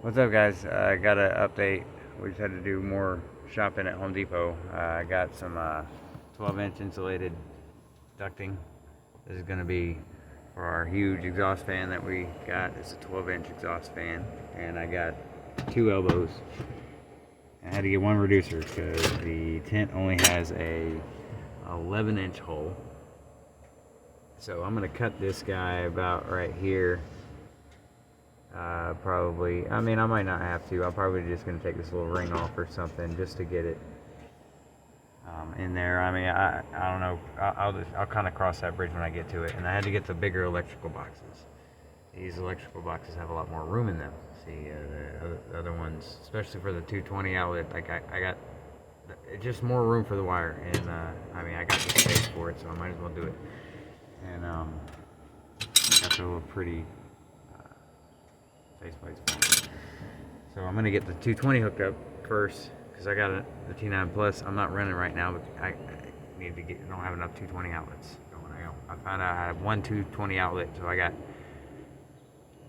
What's up, guys? I got an update. We just had to do more shopping at Home Depot. I got some 12-inch insulated ducting. This is going to be for our huge exhaust fan that we got. It's a 12-inch exhaust fan, and I got 2 elbows. I had to get one reducer because the tent only has a 11-inch hole. So I'm going to cut this guy about right here. Probably, I mean, I might not have to. I'm probably just going to take this little ring off or something just to get it in there. I mean, I don't know. I'll kind of cross that bridge when I get to it. And I had to get the bigger electrical boxes. These electrical boxes have a lot more room in them. See, the other ones, especially for the 220 outlet, like I got just more room for the wire. And I mean, I got the space for it, so I might as well do it. And got the little pretty faceplates for it. So I'm gonna get the 220 hooked up first because I got the T9 Plus. I'm not running right now, but I need to get. I don't have enough 220 outlets going. I found out I have one 220 outlet, so I got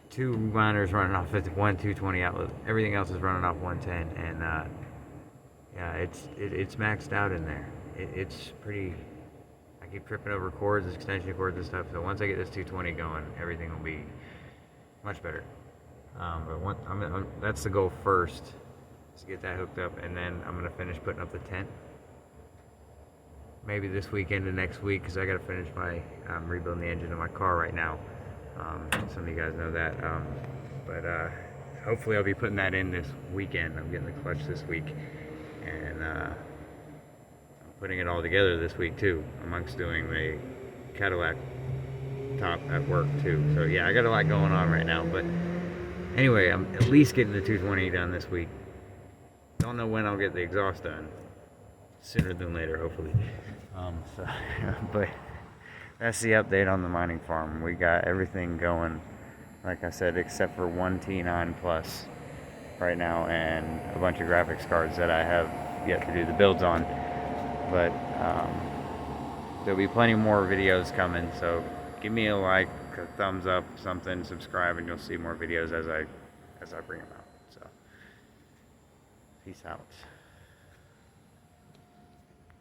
2 monitors running off one 220 outlet. Everything else is running off 110, and yeah, it's maxed out in there. It's pretty. I keep tripping over cords, extension cords and stuff. So once I get this 220 going, everything will be much better. But that's the goal first, is to get that hooked up, and then I'm gonna finish putting up the tent. Maybe this weekend and next week, because I gotta finish I'm rebuilding the engine of my car right now. Some of you guys know that. But hopefully I'll be putting that in this weekend. I'm getting the clutch this week, and I'm putting it all together this week too, amongst doing the Cadillac top at work too. So yeah, I got a lot going on right now, but anyway, I'm at least getting the 220 done this week. Don't know when I'll get the exhaust done. Sooner than later, hopefully. But that's the update on the mining farm. We got everything going, like I said, except for one T9 Plus right now and a bunch of graphics cards that I have yet to do the builds on. But there'll be plenty more videos coming, so give me a like, a thumbs up, something, subscribe, and you'll see more videos as I bring them out. So peace out.